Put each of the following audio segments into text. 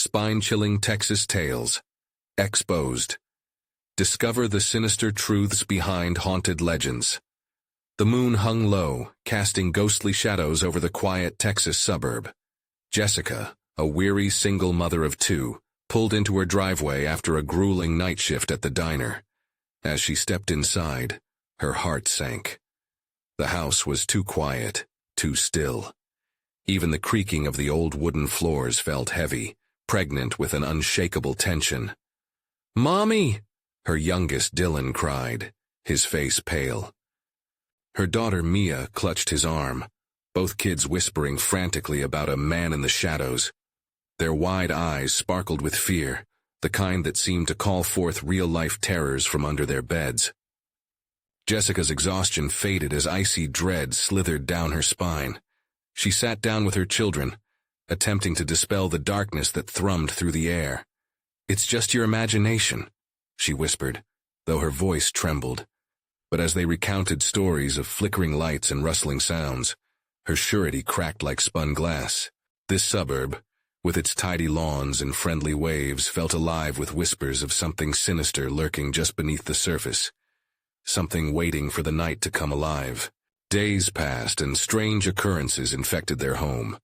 Spine-chilling Texas tales. Exposed. Discover the sinister truths behind haunted legends. The moon hung low, casting ghostly shadows over the quiet Texas suburb. Jessica, a weary single mother of two, pulled into her driveway after a grueling night shift at the diner. As she stepped inside, her heart sank. The house was too quiet, too still. Even the creaking of the old wooden floors felt heavy, pregnant with an unshakable tension. "Mommy!" her youngest Dylan cried, his face pale. Her daughter Mia clutched his arm, both kids whispering frantically about a man in the shadows. Their wide eyes sparkled with fear, the kind that seemed to call forth real-life terrors from under their beds. Jessica's exhaustion faded as icy dread slithered down her spine. She sat down with her children, attempting to dispel the darkness that thrummed through the air. "It's just your imagination," she whispered, though her voice trembled. But as they recounted stories of flickering lights and rustling sounds, her surety cracked like spun glass. This suburb, with its tidy lawns and friendly waves, felt alive with whispers of something sinister lurking just beneath the surface. Something waiting for the night to come alive. Days passed and strange occurrences infected their home.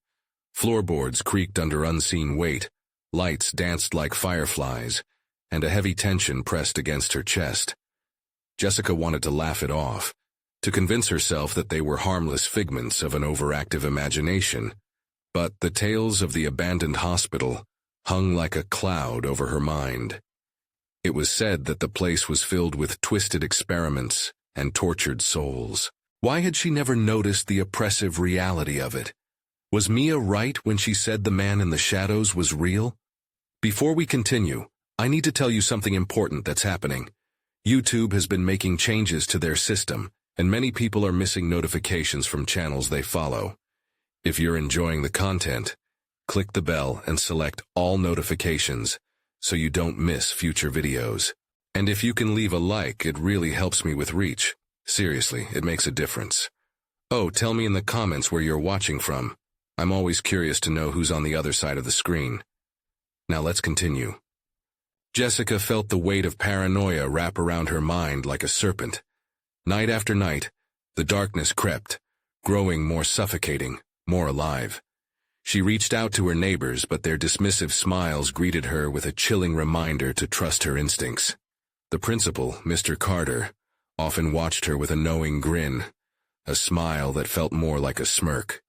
Floorboards creaked under unseen weight, lights danced like fireflies, and a heavy tension pressed against her chest. Jessica wanted to laugh it off, to convince herself that they were harmless figments of an overactive imagination. But the tales of the abandoned hospital hung like a cloud over her mind. It was said that the place was filled with twisted experiments and tortured souls. Why had she never noticed the oppressive reality of it? Was Mia right when she said the man in the shadows was real? Before we continue, I need to tell you something important that's happening. YouTube has been making changes to their system, and many people are missing notifications from channels they follow. If you're enjoying the content, click the bell and select all notifications so you don't miss future videos. And if you can leave a like, it really helps me with reach. Seriously, it makes a difference. Oh, tell me in the comments where you're watching from. I'm always curious to know who's on the other side of the screen. Now let's continue. Jessica felt the weight of paranoia wrap around her mind like a serpent. Night after night, the darkness crept, growing more suffocating, more alive. She reached out to her neighbors, but their dismissive smiles greeted her with a chilling reminder to trust her instincts. The principal, Mr. Carter, often watched her with a knowing grin, a smile that felt more like a smirk.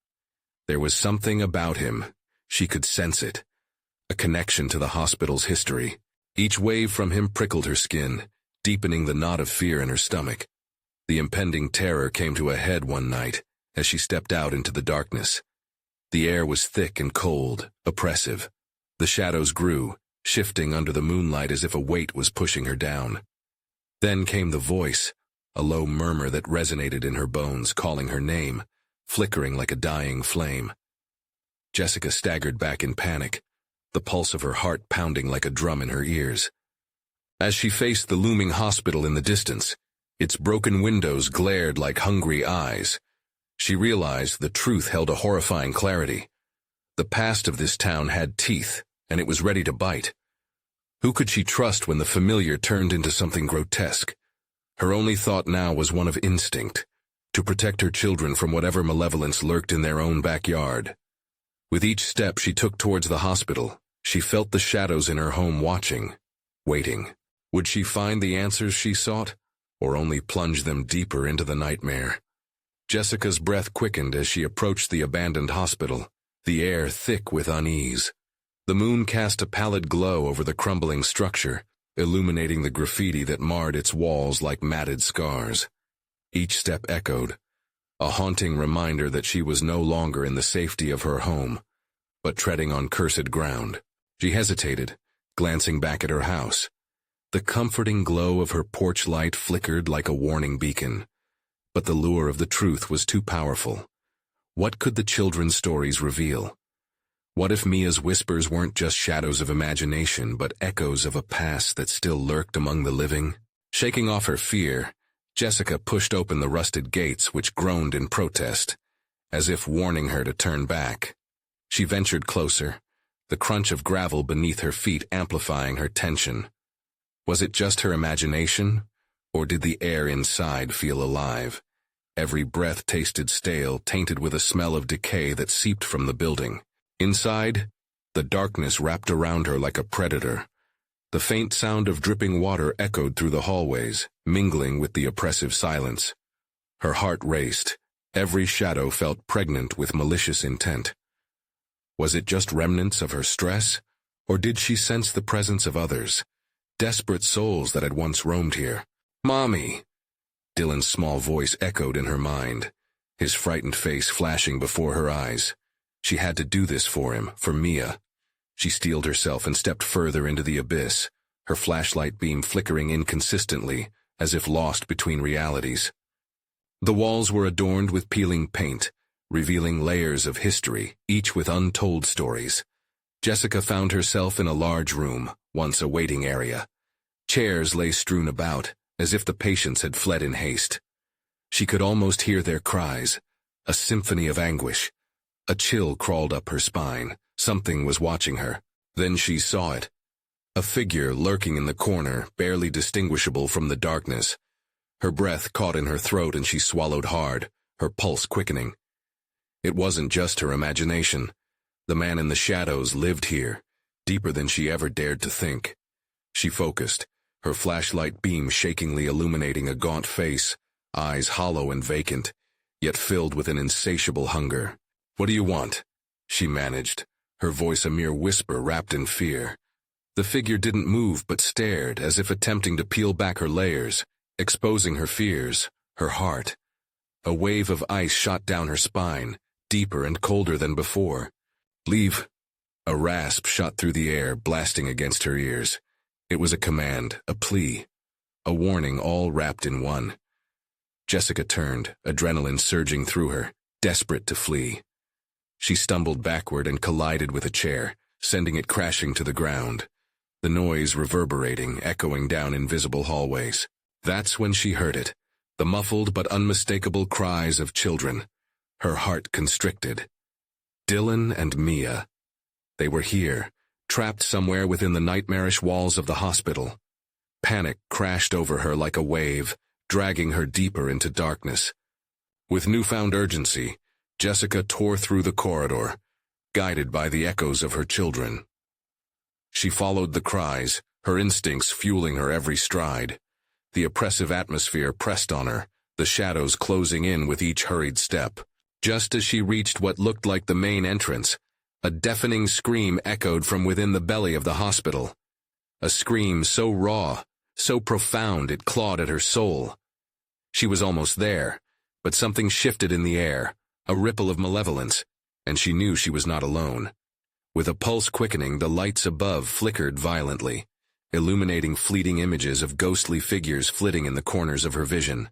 There was something about him, she could sense it, a connection to the hospital's history. Each wave from him prickled her skin, deepening the knot of fear in her stomach. The impending terror came to a head one night as she stepped out into the darkness. The air was thick and cold, oppressive. The shadows grew, shifting under the moonlight as if a weight was pushing her down. Then came the voice, a low murmur that resonated in her bones, calling her name, flickering like a dying flame. Jessica staggered back in panic, the pulse of her heart pounding like a drum in her ears. As she faced the looming hospital in the distance, its broken windows glared like hungry eyes. She realized the truth held a horrifying clarity. The past of this town had teeth, and it was ready to bite. Who could she trust when the familiar turned into something grotesque? Her only thought now was one of instinct, to protect her children from whatever malevolence lurked in their own backyard. With each step she took towards the hospital, she felt the shadows in her home watching, waiting. Would she find the answers she sought, or only plunge them deeper into the nightmare? Jessica's breath quickened as she approached the abandoned hospital, the air thick with unease. The moon cast a pallid glow over the crumbling structure, illuminating the graffiti that marred its walls like matted scars. Each step echoed, a haunting reminder that she was no longer in the safety of her home, but treading on cursed ground. She hesitated, glancing back at her house. The comforting glow of her porch light flickered like a warning beacon. But the lure of the truth was too powerful. What could the children's stories reveal? What if Mia's whispers weren't just shadows of imagination, but echoes of a past that still lurked among the living? Shaking off her fear, Jessica pushed open the rusted gates which groaned in protest, as if warning her to turn back. She ventured closer, the crunch of gravel beneath her feet amplifying her tension. Was it just her imagination, or did the air inside feel alive? Every breath tasted stale, tainted with a smell of decay that seeped from the building. Inside, the darkness wrapped around her like a predator. The faint sound of dripping water echoed through the hallways, mingling with the oppressive silence. Her heart raced. Every shadow felt pregnant with malicious intent. Was it just remnants of her stress, or did she sense the presence of others, desperate souls that had once roamed here? "Mommy!" Dylan's small voice echoed in her mind, his frightened face flashing before her eyes. She had to do this for him, for Mia. She steeled herself and stepped further into the abyss, her flashlight beam flickering inconsistently, as if lost between realities. The walls were adorned with peeling paint, revealing layers of history, each with untold stories. Jessica found herself in a large room, once a waiting area. Chairs lay strewn about, as if the patients had fled in haste. She could almost hear their cries, a symphony of anguish. A chill crawled up her spine. Something was watching her. Then she saw it. A figure lurking in the corner, barely distinguishable from the darkness. Her breath caught in her throat and she swallowed hard, her pulse quickening. It wasn't just her imagination. The man in the shadows lived here, deeper than she ever dared to think. She focused, her flashlight beam shakingly illuminating a gaunt face, eyes hollow and vacant, yet filled with an insatiable hunger. "What do you want?" she managed, her voice a mere whisper wrapped in fear. The figure didn't move but stared, as if attempting to peel back her layers, exposing her fears, her heart. A wave of ice shot down her spine, deeper and colder than before. "Leave." A rasp shot through the air, blasting against her ears. It was a command, a plea, a warning all wrapped in one. Jessica turned, adrenaline surging through her, desperate to flee. She stumbled backward and collided with a chair, sending it crashing to the ground, the noise reverberating, echoing down invisible hallways. That's when she heard it, the muffled but unmistakable cries of children. Her heart constricted. Dylan and Mia. They were here, trapped somewhere within the nightmarish walls of the hospital. Panic crashed over her like a wave, dragging her deeper into darkness. With newfound urgency, Jessica tore through the corridor, guided by the echoes of her children. She followed the cries, her instincts fueling her every stride. The oppressive atmosphere pressed on her, the shadows closing in with each hurried step. Just as she reached what looked like the main entrance, a deafening scream echoed from within the belly of the hospital. A scream so raw, so profound it clawed at her soul. She was almost there, but something shifted in the air, a ripple of malevolence, and she knew she was not alone. With a pulse quickening, the lights above flickered violently, illuminating fleeting images of ghostly figures flitting in the corners of her vision.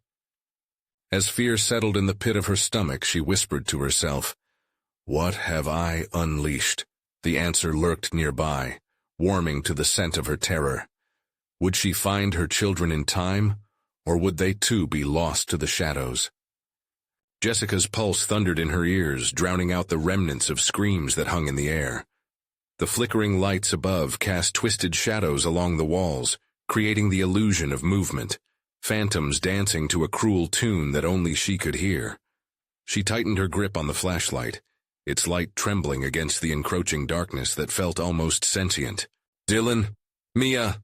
As fear settled in the pit of her stomach, she whispered to herself, "What have I unleashed?" The answer lurked nearby, warming to the scent of her terror. Would she find her children in time, or would they too be lost to the shadows? Jessica's pulse thundered in her ears, drowning out the remnants of screams that hung in the air. The flickering lights above cast twisted shadows along the walls, creating the illusion of movement, phantoms dancing to a cruel tune that only she could hear. She tightened her grip on the flashlight, its light trembling against the encroaching darkness that felt almost sentient. "Dylan! Mia!"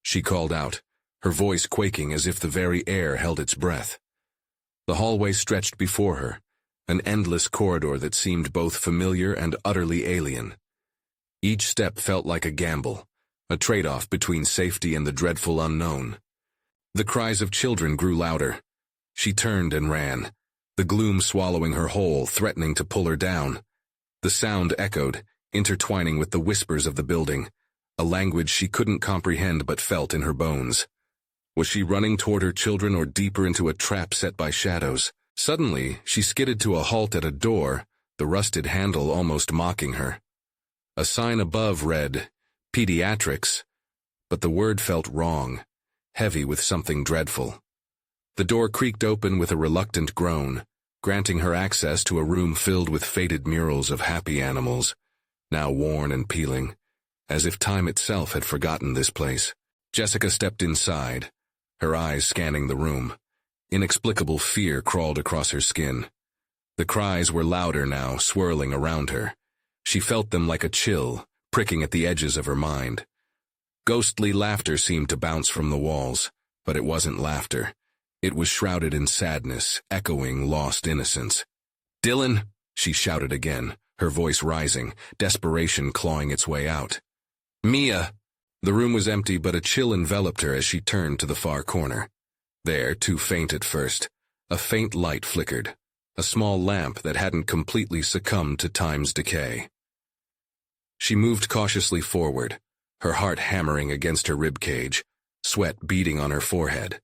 she called out, her voice quaking as if the very air held its breath. The hallway stretched before her, an endless corridor that seemed both familiar and utterly alien. Each step felt like a gamble, a trade-off between safety and the dreadful unknown. The cries of children grew louder. She turned and ran, the gloom swallowing her whole, threatening to pull her down. The sound echoed, intertwining with the whispers of the building, a language she couldn't comprehend but felt in her bones. Was she running toward her children or deeper into a trap set by shadows? Suddenly, she skidded to a halt at a door, the rusted handle almost mocking her. A sign above read, "Pediatrics," but the word felt wrong, heavy with something dreadful. The door creaked open with a reluctant groan, granting her access to a room filled with faded murals of happy animals. now worn and peeling, as if time itself had forgotten this place. Jessica stepped inside, her eyes scanning the room. Inexplicable fear crawled across her skin. The cries were louder now, swirling around her. She felt them like a chill, pricking at the edges of her mind. Ghostly laughter seemed to bounce from the walls, but it wasn't laughter. It was shrouded in sadness, echoing lost innocence. "Dylan!" she shouted again, her voice rising, desperation clawing its way out. "Mia!" The room was empty, but a chill enveloped her as she turned to the far corner. There, too faint at first, a faint light flickered, a small lamp that hadn't completely succumbed to time's decay. She moved cautiously forward, her heart hammering against her ribcage, sweat beading on her forehead.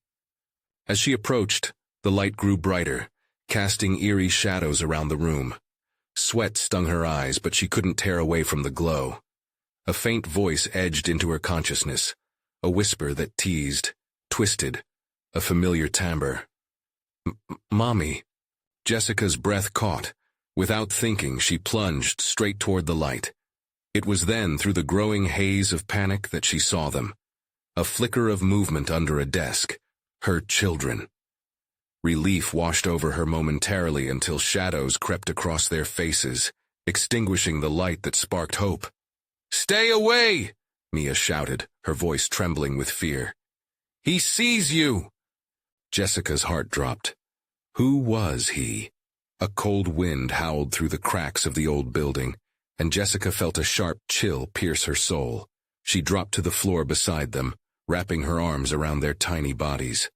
As she approached, the light grew brighter, casting eerie shadows around the room. Sweat stung her eyes, but she couldn't tear away from the glow. A faint voice edged into her consciousness, a whisper that teased, twisted, a familiar timbre. "Mommy." Jessica's breath caught. Without thinking, she plunged straight toward the light. It was then, through the growing haze of panic, that she saw them. A flicker of movement under a desk. Her children. Relief washed over her momentarily until shadows crept across their faces, extinguishing the light that sparked hope. "Stay away!" Mia shouted, her voice trembling with fear. "He sees you!" Jessica's heart dropped. Who was he? A cold wind howled through the cracks of the old building, and Jessica felt a sharp chill pierce her soul. She dropped to the floor beside them, wrapping her arms around their tiny bodies.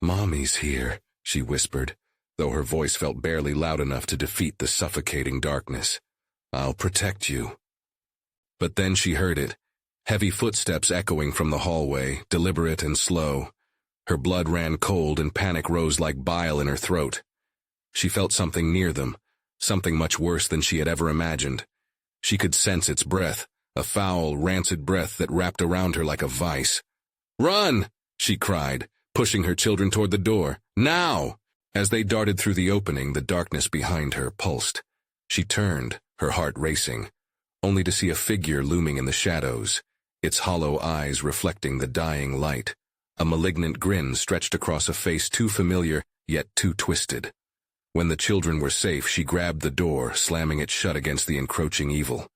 "Mommy's here," she whispered, though her voice felt barely loud enough to defeat the suffocating darkness. "I'll protect you." But then she heard it, heavy footsteps echoing from the hallway, deliberate and slow. Her blood ran cold and panic rose like bile in her throat. She felt something near them, something much worse than she had ever imagined. She could sense its breath, a foul, rancid breath that wrapped around her like a vice. "Run!" she cried, pushing her children toward the door. "Now!" As they darted through the opening, the darkness behind her pulsed. She turned, her heart racing, only to see a figure looming in the shadows, its hollow eyes reflecting the dying light. A malignant grin stretched across a face too familiar, yet too twisted. When the children were safe, she grabbed the door, slamming it shut against the encroaching evil.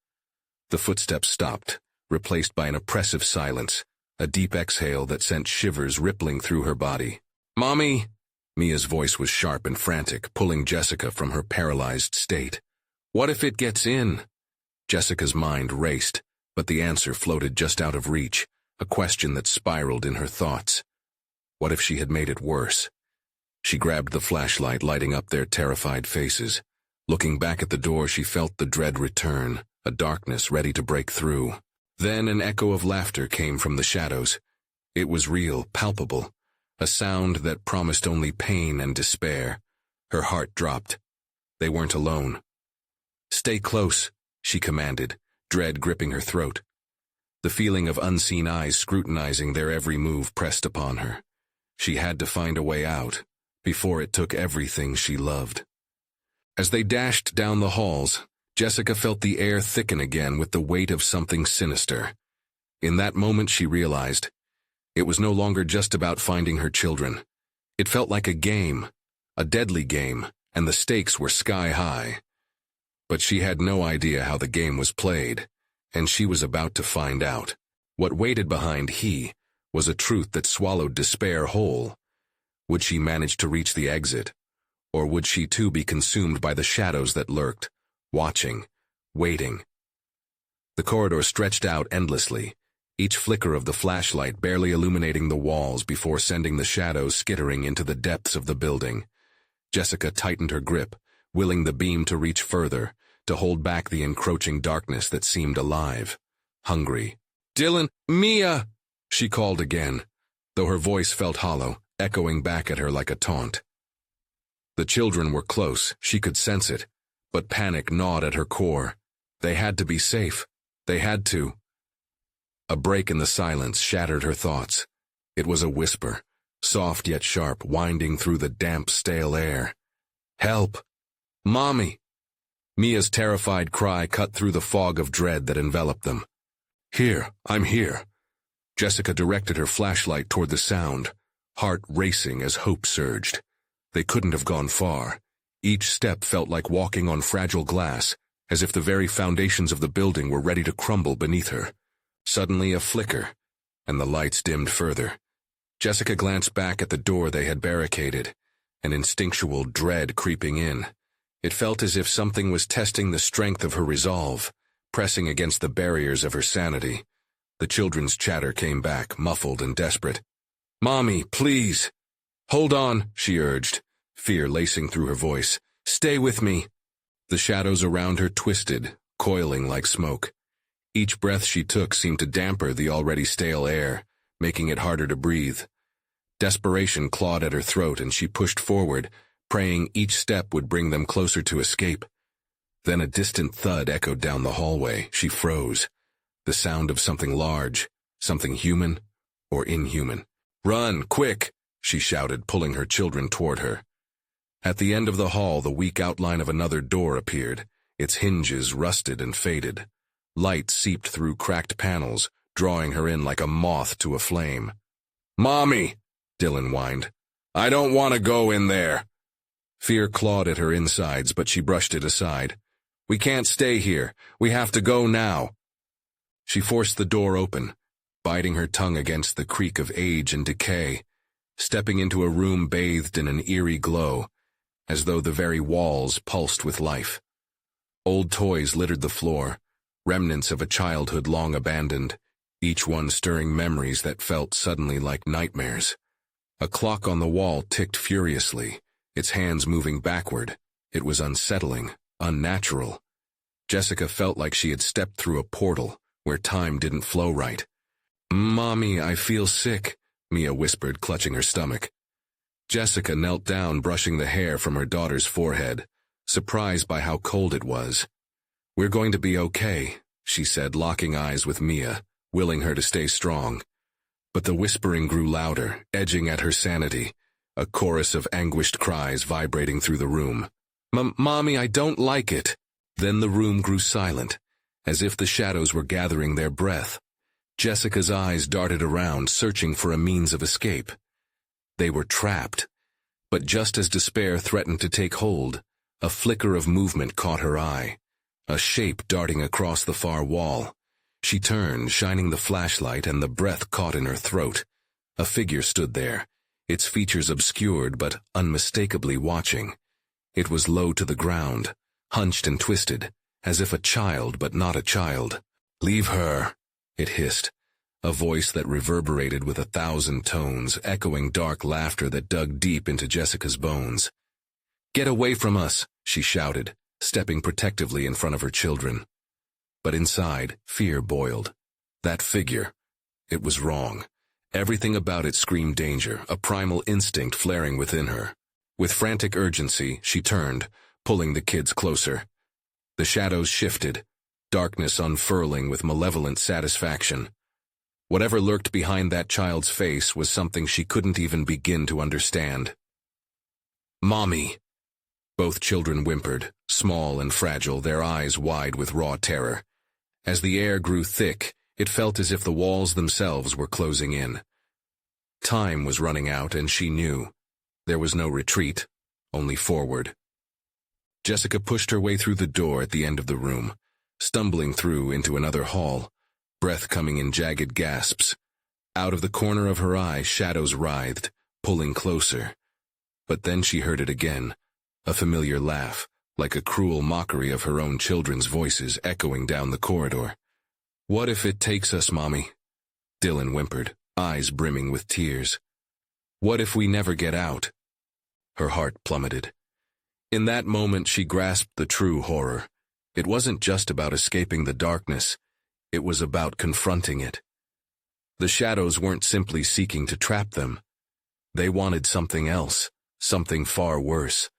The footsteps stopped, replaced by an oppressive silence, a deep exhale that sent shivers rippling through her body. "Mommy!" Mia's voice was sharp and frantic, pulling Jessica from her paralyzed state. "What if it gets in?" Jessica's mind raced, but the answer floated just out of reach, a question that spiraled in her thoughts. What if she had made it worse? She grabbed the flashlight, lighting up their terrified faces. Looking back at the door, she felt the dread return, a darkness ready to break through. Then an echo of laughter came from the shadows. It was real, palpable, a sound that promised only pain and despair. Her heart dropped. They weren't alone. "Stay close," she commanded, dread gripping her throat. The feeling of unseen eyes scrutinizing their every move pressed upon her. She had to find a way out, before it took everything she loved. As they dashed down the halls, Jessica felt the air thicken again with the weight of something sinister. In that moment she realized, it was no longer just about finding her children. It felt like a game, a deadly game, and the stakes were sky high. But she had no idea how the game was played, and she was about to find out. What waited behind he was a truth that swallowed despair whole. Would she manage to reach the exit, or would she too be consumed by the shadows that lurked, watching, waiting? The corridor stretched out endlessly, each flicker of the flashlight barely illuminating the walls before sending the shadows skittering into the depths of the building. Jessica tightened her grip, willing the beam to reach further, to hold back the encroaching darkness that seemed alive, hungry. "Dylan, Mia!" she called again, though her voice felt hollow, echoing back at her like a taunt. The children were close, she could sense it, but panic gnawed at her core. They had to be safe. They had to. A break in the silence shattered her thoughts. It was a whisper, soft yet sharp, winding through the damp, stale air. "Help! Mommy!" Mia's terrified cry cut through the fog of dread that enveloped them. "Here, I'm here." Jessica directed her flashlight toward the sound, heart racing as hope surged. They couldn't have gone far. Each step felt like walking on fragile glass, as if the very foundations of the building were ready to crumble beneath her. Suddenly a flicker, and the lights dimmed further. Jessica glanced back at the door they had barricaded, an instinctual dread creeping in. It felt as if something was testing the strength of her resolve, pressing against the barriers of her sanity. The children's chatter came back, muffled and desperate. "Mommy, please." "Hold on," she urged, fear lacing through her voice. "Stay with me." The shadows around her twisted, coiling like smoke. Each breath she took seemed to damper the already stale air, making it harder to breathe. Desperation clawed at her throat, and she pushed forward, praying each step would bring them closer to escape. Then a distant thud echoed down the hallway. She froze. The sound of something large, something human or inhuman. "Run, quick!" she shouted, pulling her children toward her. At the end of the hall, the weak outline of another door appeared, its hinges rusted and faded. Light seeped through cracked panels, drawing her in like a moth to a flame. "Mommy!" Dylan whined. "I don't want to go in there." Fear clawed at her insides, but she brushed it aside. "We can't stay here. We have to go now." She forced the door open, biting her tongue against the creak of age and decay, stepping into a room bathed in an eerie glow, as though the very walls pulsed with life. Old toys littered the floor, remnants of a childhood long abandoned, each one stirring memories that felt suddenly like nightmares. A clock on the wall ticked furiously, its hands moving backward. It was unsettling, unnatural. Jessica felt like she had stepped through a portal where time didn't flow right. "Mommy, I feel sick," Mia whispered, clutching her stomach. Jessica knelt down, brushing the hair from her daughter's forehead, surprised by how cold it was. "We're going to be okay," she said, locking eyes with Mia, willing her to stay strong. But the whispering grew louder, edging at her sanity, a chorus of anguished cries vibrating through the room. "Mommy, I don't like it." Then the room grew silent, as if the shadows were gathering their breath. Jessica's eyes darted around, searching for a means of escape. They were trapped. But just as despair threatened to take hold, a flicker of movement caught her eye, a shape darting across the far wall. She turned, shining the flashlight, and the breath caught in her throat. A figure stood there, its features obscured but unmistakably watching. It was low to the ground, hunched and twisted, as if a child but not a child. "Leave her," it hissed, a voice that reverberated with 1,000 tones, echoing dark laughter that dug deep into Jessica's bones. "Get away from us," she shouted, stepping protectively in front of her children. But inside, fear boiled. That figure, it was wrong. Everything about it screamed danger, a primal instinct flaring within her. With frantic urgency, she turned, pulling the kids closer. The shadows shifted, darkness unfurling with malevolent satisfaction. Whatever lurked behind that child's face was something she couldn't even begin to understand. "Mommy!" Both children whimpered, small and fragile, their eyes wide with raw terror. As the air grew thick, it felt as if the walls themselves were closing in. Time was running out, and she knew. There was no retreat, only forward. Jessica pushed her way through the door at the end of the room, stumbling through into another hall, breath coming in jagged gasps. Out of the corner of her eye, shadows writhed, pulling closer. But then she heard it again, a familiar laugh, like a cruel mockery of her own children's voices echoing down the corridor. "What if it takes us, Mommy?" Dylan whimpered, eyes brimming with tears. "What if we never get out?" Her heart plummeted. In that moment she grasped the true horror. It wasn't just about escaping the darkness. It was about confronting it. The shadows weren't simply seeking to trap them. They wanted something else, something far worse.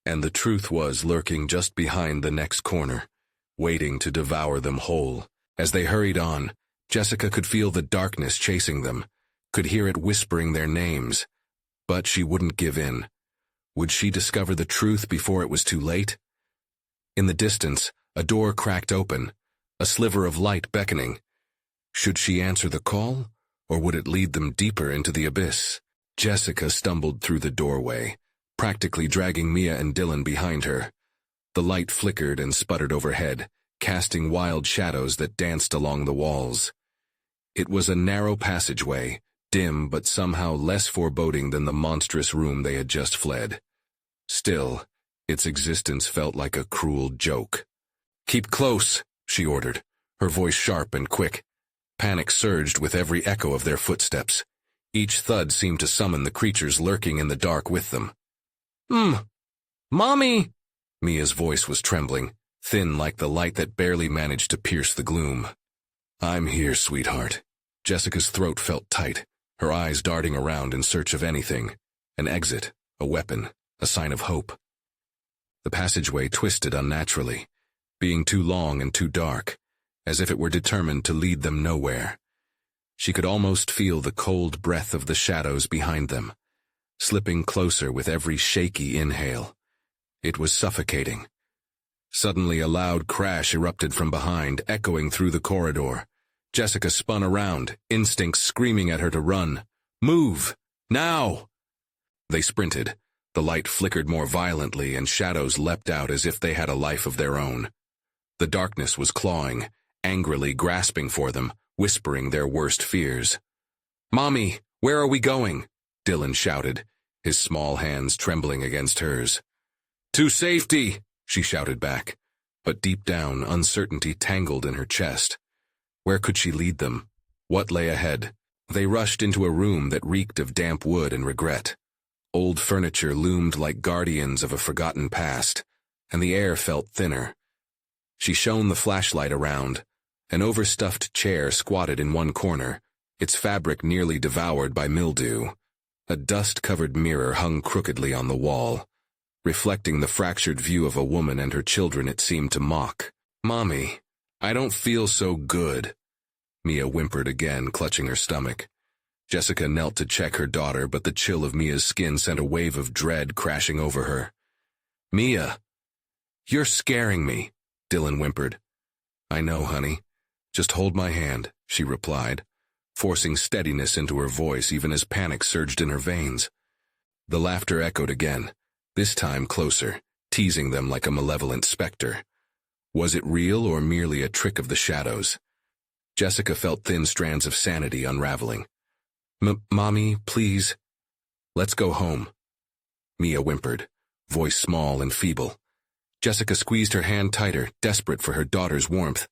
And the truth was lurking just behind the next corner, waiting to devour them whole. As they hurried on, Jessica could feel the darkness chasing them, could hear it whispering their names. But she wouldn't give in. Would she discover the truth before it was too late? In the distance, a door cracked open, a sliver of light beckoning. Should she answer the call, or would it lead them deeper into the abyss? Jessica stumbled through the doorway, practically dragging Mia and Dylan behind her. The light flickered and sputtered overhead, casting wild shadows that danced along the walls. It was a narrow passageway, dim but somehow less foreboding than the monstrous room they had just fled. Still, its existence felt like a cruel joke. "Keep close," she ordered, her voice sharp and quick. Panic surged with every echo of their footsteps. Each thud seemed to summon the creatures lurking in the dark with them. Mommy!" Mia's voice was trembling, thin like the light that barely managed to pierce the gloom. "I'm here, sweetheart." Jessica's throat felt tight, her eyes darting around in search of anything. An exit, a weapon, a sign of hope. The passageway twisted unnaturally, being too long and too dark, as if it were determined to lead them nowhere. She could almost feel the cold breath of the shadows behind them, slipping closer with every shaky inhale. It was suffocating. Suddenly a loud crash erupted from behind, echoing through the corridor. Jessica spun around, instincts screaming at her to run. "Move! Now!" They sprinted. The light flickered more violently and shadows leapt out as if they had a life of their own. The darkness was clawing, angrily grasping for them, whispering their worst fears. "Mommy, where are we going?" Dylan shouted, his small hands trembling against hers. "To safety!" she shouted back, but deep down uncertainty tangled in her chest. Where could she lead them? What lay ahead? They rushed into a room that reeked of damp wood and regret. Old furniture loomed like guardians of a forgotten past, and the air felt thinner. She shone the flashlight around. An overstuffed chair squatted in one corner, its fabric nearly devoured by mildew. A dust-covered mirror hung crookedly on the wall. Reflecting the fractured view of a woman and her children, it seemed to mock. "Mommy, I don't feel so good." Mia whimpered again, clutching her stomach. Jessica knelt to check her daughter, but the chill of Mia's skin sent a wave of dread crashing over her. "Mia, you're scaring me," Dylan whimpered. "I know, honey. Just hold my hand," she replied, forcing steadiness into her voice even as panic surged in her veins. The laughter echoed again, this time closer, teasing them like a malevolent specter. Was it real or merely a trick of the shadows? Jessica felt thin strands of sanity unraveling. Mommy, please. Let's go home." Mia whimpered, voice small and feeble. Jessica squeezed her hand tighter, desperate for her daughter's warmth,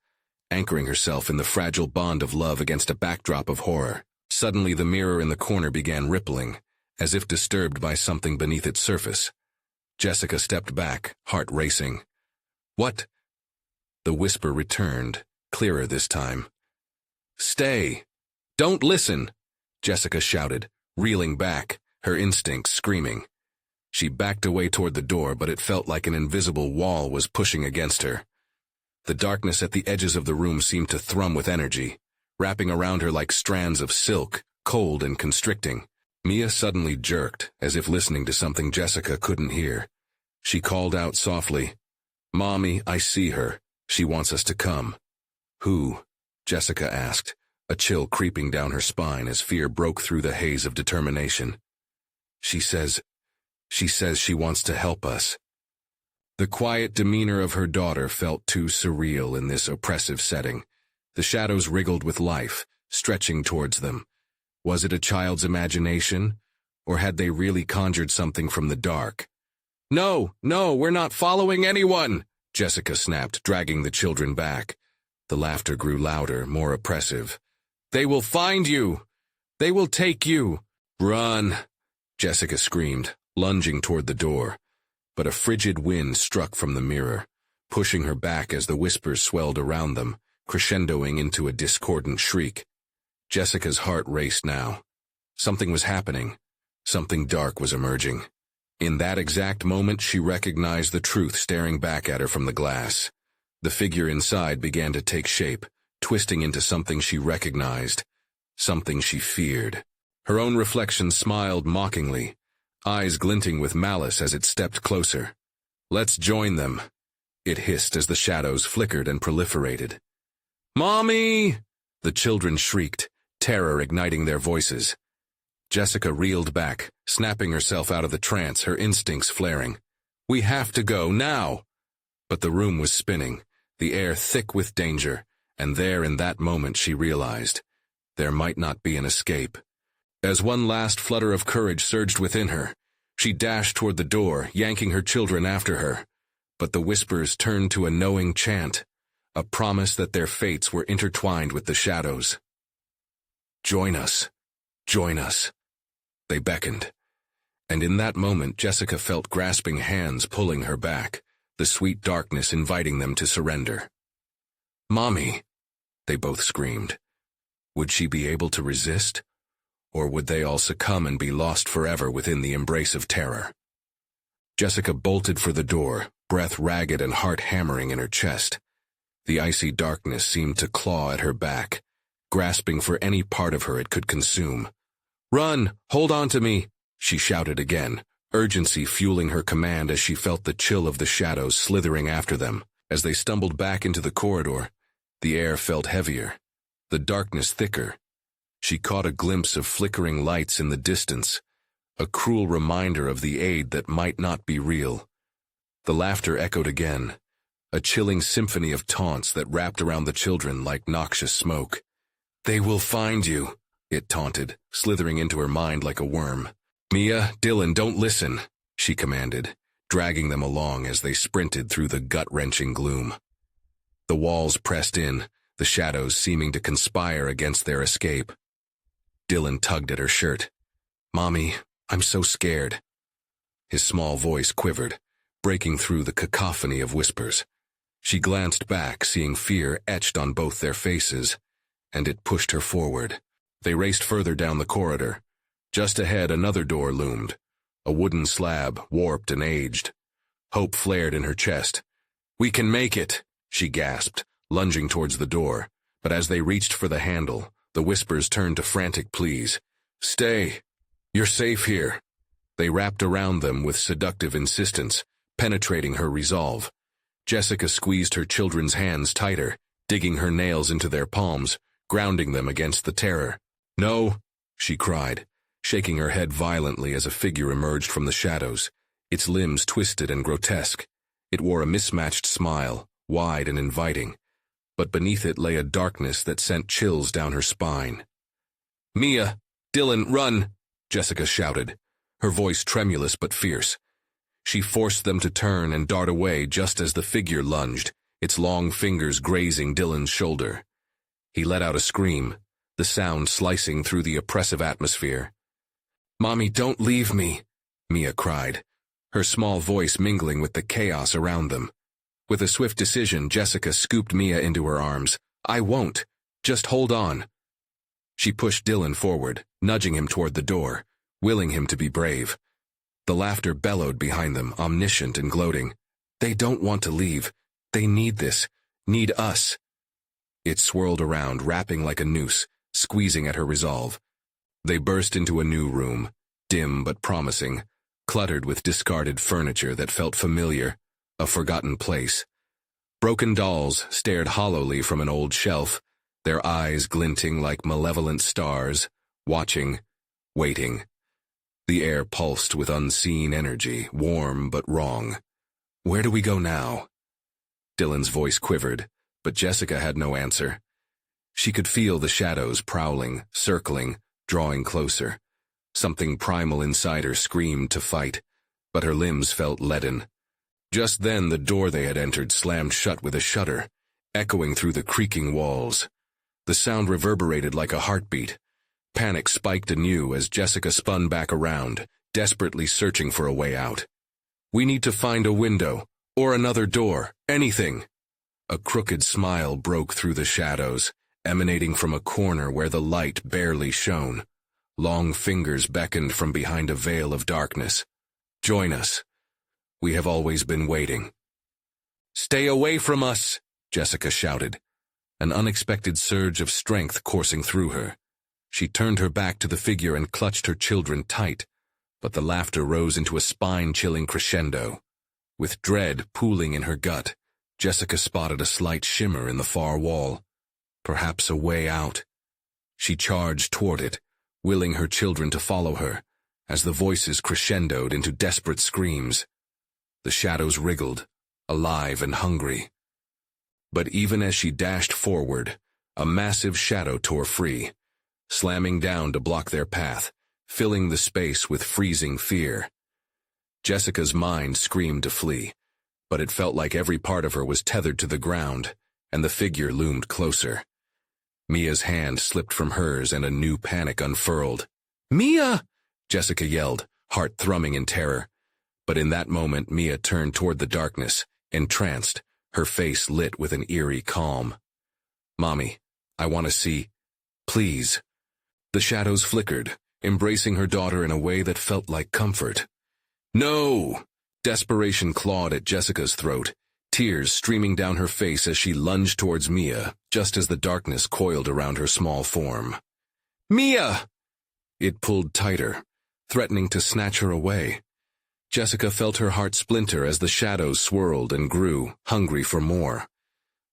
anchoring herself in the fragile bond of love against a backdrop of horror. Suddenly the mirror in the corner began rippling, as if disturbed by something beneath its surface. Jessica stepped back, heart racing. "What?" The whisper returned, clearer this time. "Stay! Don't listen!" Jessica shouted, reeling back, her instincts screaming. She backed away toward the door, but it felt like an invisible wall was pushing against her. The darkness at the edges of the room seemed to thrum with energy, wrapping around her like strands of silk, cold and constricting. Mia suddenly jerked, as if listening to something Jessica couldn't hear. She called out softly, "Mommy, I see her. She wants us to come." "Who?" Jessica asked, a chill creeping down her spine as fear broke through the haze of determination. She says she wants to help us." The quiet demeanor of her daughter felt too surreal in this oppressive setting. The shadows wriggled with life, stretching towards them. Was it a child's imagination, or had they really conjured something from the dark? No, we're not following anyone," Jessica snapped, dragging the children back. The laughter grew louder, more oppressive. "They will find you! They will take you! Run!" Jessica screamed, lunging toward the door. But a frigid wind struck from the mirror, pushing her back as the whispers swelled around them, crescendoing into a discordant shriek. Jessica's heart raced now. Something was happening. Something dark was emerging. In that exact moment, she recognized the truth staring back at her from the glass. The figure inside began to take shape, twisting into something she recognized, something she feared. Her own reflection smiled mockingly, eyes glinting with malice as it stepped closer. "Let's join them. it hissed as the shadows flickered and proliferated. "Mommy!" The children shrieked, terror igniting their voices. Jessica reeled back, snapping herself out of the trance, her instincts flaring. "We have to go, now!" But the room was spinning, the air thick with danger, and there in that moment she realized there might not be an escape. As one last flutter of courage surged within her, she dashed toward the door, yanking her children after her. But the whispers turned to a knowing chant, a promise that their fates were intertwined with the shadows. "Join us, join us," they beckoned. And in that moment Jessica felt grasping hands pulling her back, the sweet darkness inviting them to surrender. "Mommy!" they both screamed. Would she be able to resist? Or would they all succumb and be lost forever within the embrace of terror? Jessica bolted for the door, breath ragged and heart hammering in her chest. The icy darkness seemed to claw at her back, grasping for any part of her it could consume. "Run! Hold on to me!" she shouted again, urgency fueling her command as she felt the chill of the shadows slithering after them. As they stumbled back into the corridor, the air felt heavier, the darkness thicker. She caught a glimpse of flickering lights in the distance, a cruel reminder of the aid that might not be real. The laughter echoed again, a chilling symphony of taunts that wrapped around the children like noxious smoke. "They will find you," it taunted, slithering into her mind like a worm. "Mia, Dylan, don't listen," she commanded, dragging them along as they sprinted through the gut-wrenching gloom. The walls pressed in, the shadows seeming to conspire against their escape. Dylan tugged at her shirt. "Mommy, I'm so scared." His small voice quivered, breaking through the cacophony of whispers. She glanced back, seeing fear etched on both their faces, and it pushed her forward. They raced further down the corridor. Just ahead, another door loomed, a wooden slab, warped and aged. Hope flared in her chest. "We can make it," she gasped, lunging towards the door. But as they reached for the handle, the whispers turned to frantic pleas. "Stay. You're safe here." They wrapped around them with seductive insistence, penetrating her resolve. Jessica squeezed her children's hands tighter, digging her nails into their palms, grounding them against the terror. "No," she cried, shaking her head violently as a figure emerged from the shadows, its limbs twisted and grotesque. It wore a mismatched smile, wide and inviting, but beneath it lay a darkness that sent chills down her spine. "Mia! Dylan, run!" Jessica shouted, her voice tremulous but fierce. She forced them to turn and dart away just as the figure lunged, its long fingers grazing Dylan's shoulder. He let out a scream, the sound slicing through the oppressive atmosphere. "Mommy, don't leave me," Mia cried, her small voice mingling with the chaos around them. With a swift decision, Jessica scooped Mia into her arms. "I won't. Just hold on." She pushed Dylan forward, nudging him toward the door, willing him to be brave. The laughter bellowed behind them, omniscient and gloating. "They don't want to leave. They need this. Need us." It swirled around, wrapping like a noose, squeezing at her resolve. They burst into a new room, dim but promising, cluttered with discarded furniture that felt familiar, a forgotten place. Broken dolls stared hollowly from an old shelf, their eyes glinting like malevolent stars, watching, waiting. The air pulsed with unseen energy, warm but wrong. "Where do we go now?" Dylan's voice quivered, but Jessica had no answer. She could feel the shadows prowling, circling, drawing closer. Something primal inside her screamed to fight, but her limbs felt leaden. Just then the door they had entered slammed shut with a shudder, echoing through the creaking walls. The sound reverberated like a heartbeat. Panic spiked anew as Jessica spun back around, desperately searching for a way out. "We need to find a window, or another door, anything." A crooked smile broke through the shadows, emanating from a corner where the light barely shone. Long fingers beckoned from behind a veil of darkness. "Join us. We have always been waiting." "Stay away from us!" Jessica shouted, an unexpected surge of strength coursing through her. She turned her back to the figure and clutched her children tight, but the laughter rose into a spine-chilling crescendo. With dread pooling in her gut, Jessica spotted a slight shimmer in the far wall, perhaps a way out. She charged toward it, willing her children to follow her, as the voices crescendoed into desperate screams. The shadows wriggled, alive and hungry. But even as she dashed forward, a massive shadow tore free, slamming down to block their path, filling the space with freezing fear. Jessica's mind screamed to flee, but it felt like every part of her was tethered to the ground, and the figure loomed closer. Mia's hand slipped from hers and a new panic unfurled. "Mia!" Jessica yelled, heart thrumming in terror. But in that moment Mia turned toward the darkness, entranced, her face lit with an eerie calm. "Mommy, I want to see. Please." The shadows flickered, embracing her daughter in a way that felt like comfort. "No!" Desperation clawed at Jessica's throat, tears streaming down her face as she lunged towards Mia, just as the darkness coiled around her small form. "Mia!" It pulled tighter, threatening to snatch her away. Jessica felt her heart splinter as the shadows swirled and grew, hungry for more.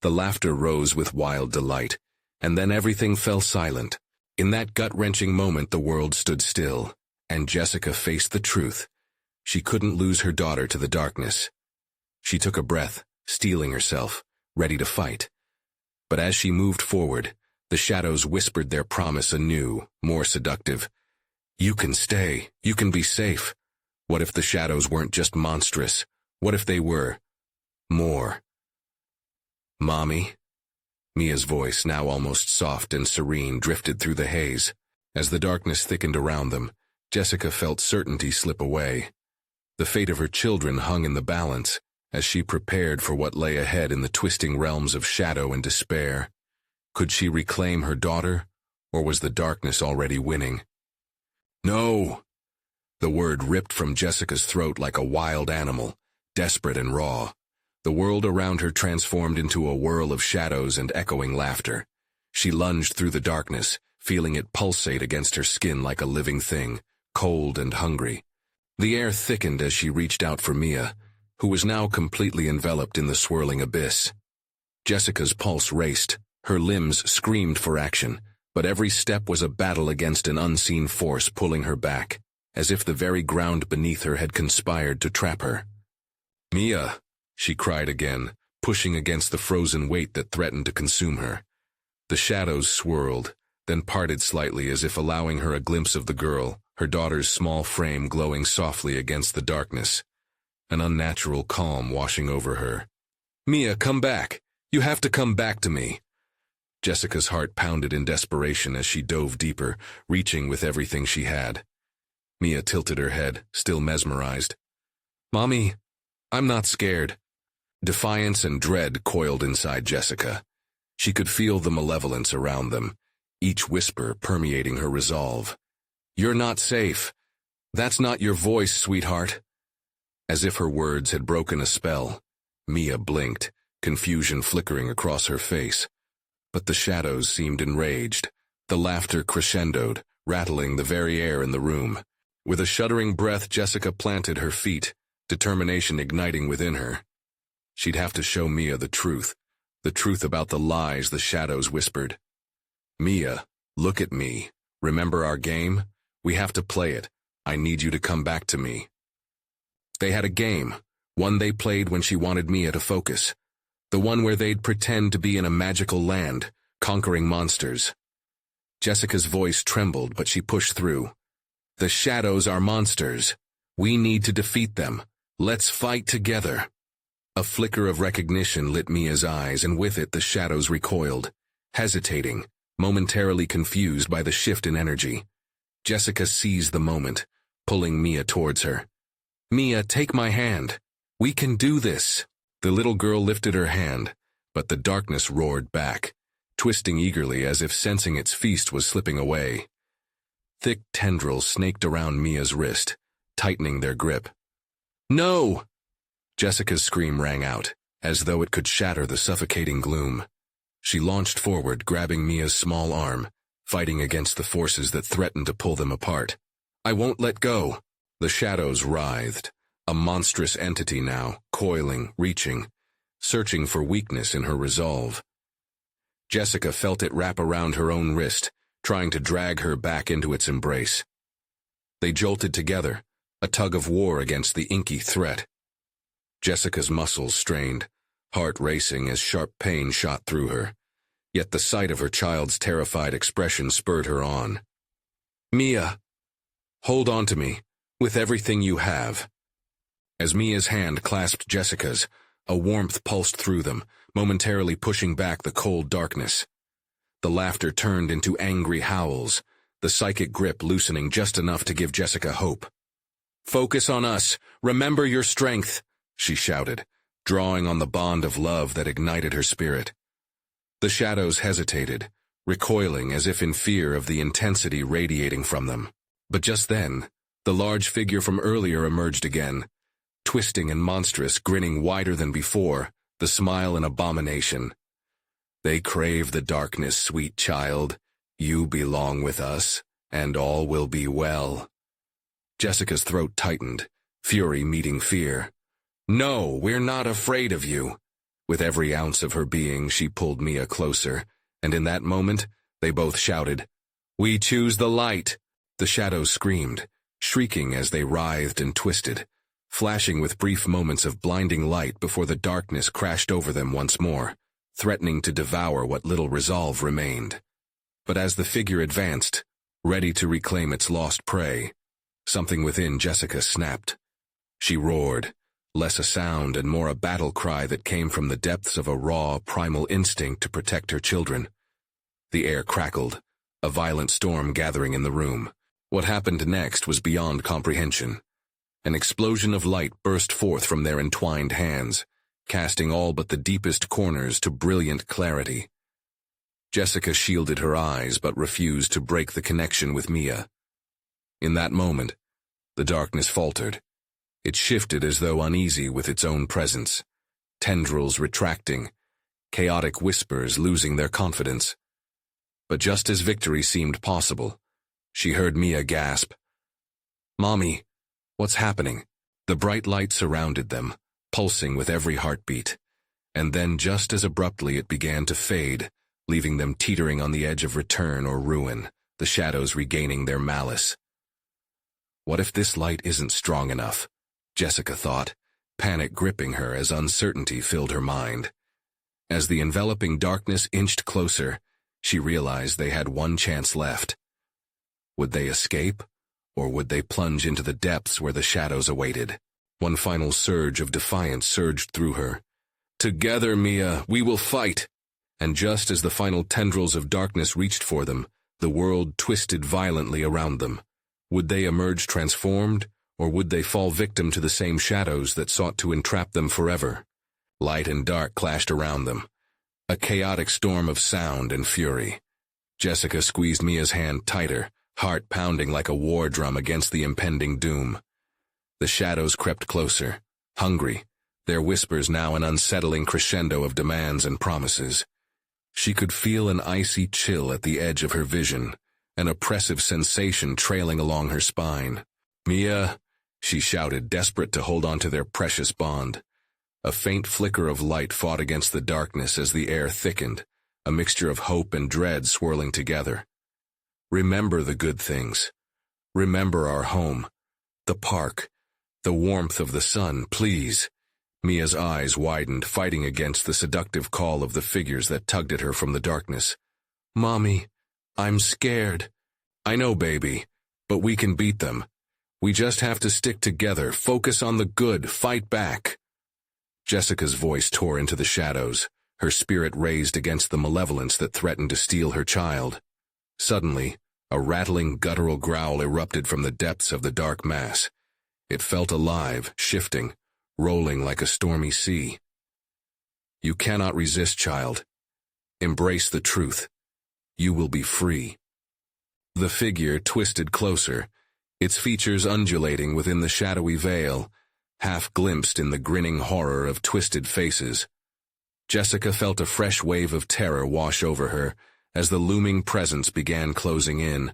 The laughter rose with wild delight, and then everything fell silent. In that gut-wrenching moment the world stood still, and Jessica faced the truth. She couldn't lose her daughter to the darkness. She took a breath, steeling herself, ready to fight. But as she moved forward, the shadows whispered their promise anew, more seductive. "You can stay. You can be safe." What if the shadows weren't just monstrous? What if they were more? "Mommy?" Mia's voice, now almost soft and serene, drifted through the haze. As the darkness thickened around them, Jessica felt certainty slip away. The fate of her children hung in the balance, as she prepared for what lay ahead in the twisting realms of shadow and despair. Could she reclaim her daughter, or was the darkness already winning? "No!" The word ripped from Jessica's throat like a wild animal, desperate and raw. The world around her transformed into a whirl of shadows and echoing laughter. She lunged through the darkness, feeling it pulsate against her skin like a living thing, cold and hungry. The air thickened as she reached out for Mia, who was now completely enveloped in the swirling abyss. Jessica's pulse raced, her limbs screamed for action, but every step was a battle against an unseen force pulling her back, as if the very ground beneath her had conspired to trap her. "Mia!" she cried again, pushing against the frozen weight that threatened to consume her. The shadows swirled, then parted slightly as if allowing her a glimpse of the girl, her daughter's small frame glowing softly against the darkness, an unnatural calm washing over her. "Mia, come back! You have to come back to me!" Jessica's heart pounded in desperation as she dove deeper, reaching with everything she had. Mia tilted her head, still mesmerized. "Mommy, I'm not scared." Defiance and dread coiled inside Jessica. She could feel the malevolence around them, each whisper permeating her resolve. "You're not safe. That's not your voice, sweetheart." As if her words had broken a spell, Mia blinked, confusion flickering across her face. But the shadows seemed enraged. The laughter crescendoed, rattling the very air in the room. With a shuddering breath, Jessica planted her feet, determination igniting within her. She'd have to show Mia the truth about the lies the shadows whispered. "Mia, look at me. Remember our game? We have to play it. I need you to come back to me." They had a game, one they played when she wanted Mia to focus. The one where they'd pretend to be in a magical land, conquering monsters. Jessica's voice trembled, but she pushed through. "The shadows are monsters. We need to defeat them. Let's fight together." A flicker of recognition lit Mia's eyes, and with it the shadows recoiled, hesitating, momentarily confused by the shift in energy. Jessica seized the moment, pulling Mia towards her. "Mia, take my hand. We can do this." The little girl lifted her hand, but the darkness roared back, twisting eagerly as if sensing its feast was slipping away. Thick tendrils snaked around Mia's wrist, tightening their grip. "No!" Jessica's scream rang out, as though it could shatter the suffocating gloom. She launched forward, grabbing Mia's small arm, fighting against the forces that threatened to pull them apart. "I won't let go." The shadows writhed, a monstrous entity now, coiling, reaching. searching for weakness in her resolve. Jessica felt it wrap around her own wrist, trying to drag her back into its embrace. They jolted together, a tug of war against the inky threat. Jessica's muscles strained, heart racing as sharp pain shot through her, yet the sight of her child's terrified expression spurred her on. "Mia, hold on to me, with everything you have." As Mia's hand clasped Jessica's, a warmth pulsed through them, momentarily pushing back the cold darkness. The laughter turned into angry howls, the psychic grip loosening just enough to give Jessica hope. "Focus on us, remember your strength," she shouted, drawing on the bond of love that ignited her spirit. The shadows hesitated, recoiling as if in fear of the intensity radiating from them. But just then, the large figure from earlier emerged again, twisting and monstrous, grinning wider than before, the smile an abomination. "They crave the darkness, sweet child. You belong with us, and all will be well." Jessica's throat tightened, fury meeting fear. "No, we're not afraid of you." With every ounce of her being, she pulled Mia closer, and in that moment, they both shouted, "We choose the light!" The shadows screamed, shrieking as they writhed and twisted, flashing with brief moments of blinding light before the darkness crashed over them once more, threatening to devour what little resolve remained. But as the figure advanced, ready to reclaim its lost prey, something within Jessica snapped. She roared, less a sound and more a battle cry that came from the depths of a raw, primal instinct to protect her children. The air crackled, a violent storm gathering in the room. What happened next was beyond comprehension. An explosion of light burst forth from their entwined hands, casting all but the deepest corners to brilliant clarity. Jessica shielded her eyes but refused to break the connection with Mia. In that moment, the darkness faltered. It shifted as though uneasy with its own presence, tendrils retracting, chaotic whispers losing their confidence. But just as victory seemed possible, she heard Mia gasp, "Mommy, what's happening?" The bright light surrounded them, pulsing with every heartbeat, and then just as abruptly it began to fade, leaving them teetering on the edge of return or ruin, the shadows regaining their malice. What if this light isn't strong enough? Jessica thought, panic gripping her as uncertainty filled her mind. As the enveloping darkness inched closer, she realized they had one chance left. Would they escape, or would they plunge into the depths where the shadows awaited? One final surge of defiance surged through her. "Together, Mia, we will fight!" And just as the final tendrils of darkness reached for them, the world twisted violently around them. Would they emerge transformed, or would they fall victim to the same shadows that sought to entrap them forever? Light and dark clashed around them, a chaotic storm of sound and fury. Jessica squeezed Mia's hand tighter, heart pounding like a war drum against the impending doom. The shadows crept closer, hungry, their whispers now an unsettling crescendo of demands and promises. She could feel an icy chill at the edge of her vision, an oppressive sensation trailing along her spine. "Mia," she shouted, desperate to hold on to their precious bond. A faint flicker of light fought against the darkness as the air thickened, a mixture of hope and dread swirling together. "Remember the good things. Remember our home, the park, the warmth of the sun, please." Mia's eyes widened, fighting against the seductive call of the figures that tugged at her from the darkness. "Mommy, I'm scared." "I know, baby, but we can beat them. We just have to stick together, focus on the good, fight back." Jessica's voice tore into the shadows, her spirit raised against the malevolence that threatened to steal her child. Suddenly, a rattling, guttural growl erupted from the depths of the dark mass. It felt alive, shifting, rolling like a stormy sea. "You cannot resist, child. Embrace the truth. You will be free." The figure twisted closer, its features undulating within the shadowy veil, half glimpsed in the grinning horror of twisted faces. Jessica felt a fresh wave of terror wash over her as the looming presence began closing in,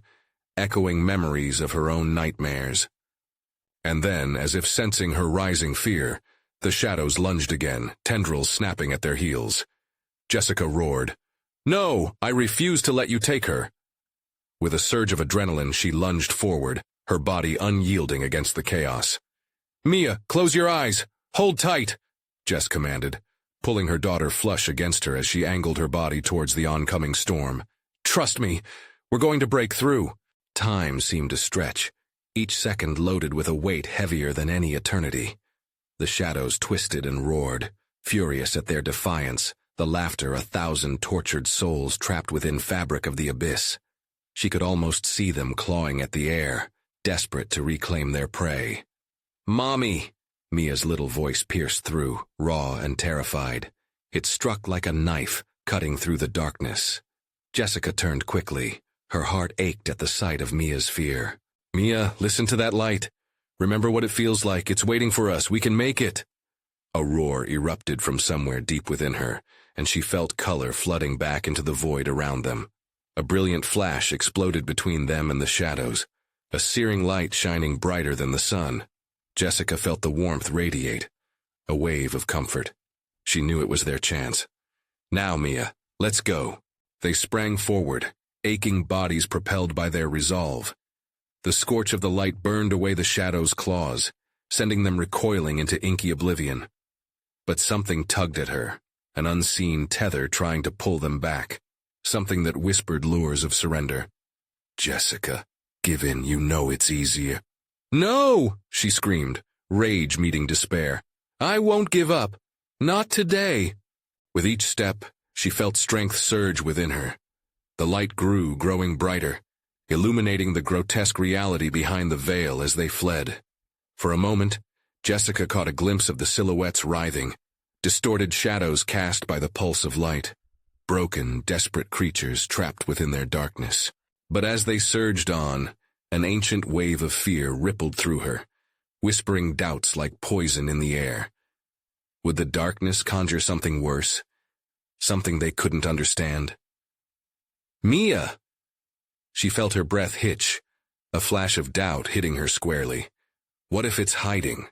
echoing memories of her own nightmares. And then, as if sensing her rising fear, The shadows lunged again, tendrils snapping at their heels. Jessica roared, "No, I refuse to let you take her." With a surge of adrenaline, she lunged forward, her body unyielding against the chaos. "Mia, close your eyes! Hold tight!" Jess commanded, pulling her daughter flush against her as she angled her body towards the oncoming storm. "Trust me, we're going to break through." Time seemed to stretch, each second loaded with a weight heavier than any eternity. The shadows twisted and roared, furious at their defiance, the laughter 1,000 tortured souls trapped within fabric of the abyss. She could almost see them clawing at the air, desperate to reclaim their prey. "Mommy!" Mia's little voice pierced through, raw and terrified. It struck like a knife, cutting through the darkness. Jessica turned quickly. Her heart ached at the sight of Mia's fear. "Mia, listen to that light. Remember what it feels like. It's waiting for us. We can make it." A roar erupted from somewhere deep within her, and she felt color flooding back into the void around them. A brilliant flash exploded between them and the shadows, a searing light shining brighter than the sun. Jessica felt the warmth radiate, a wave of comfort. She knew it was their chance. "Now, Mia, let's go." They sprang forward, aching bodies propelled by their resolve. The scorch of the light burned away the shadows' claws, sending them recoiling into inky oblivion. But something tugged at her, an unseen tether trying to pull them back, something that whispered lures of surrender. "Jessica, give in, you know it's easier." "No!" she screamed, rage meeting despair. "I won't give up. Not today." With each step, she felt strength surge within her. The light grew, growing brighter, illuminating the grotesque reality behind the veil as they fled. For a moment, Jessica caught a glimpse of the silhouettes writhing, distorted shadows cast by the pulse of light, broken, desperate creatures trapped within their darkness. But as they surged on, an ancient wave of fear rippled through her, whispering doubts like poison in the air. Would the darkness conjure something worse? Something they couldn't understand? "Mia!" She felt her breath hitch, a flash of doubt hitting her squarely. What if it's hiding?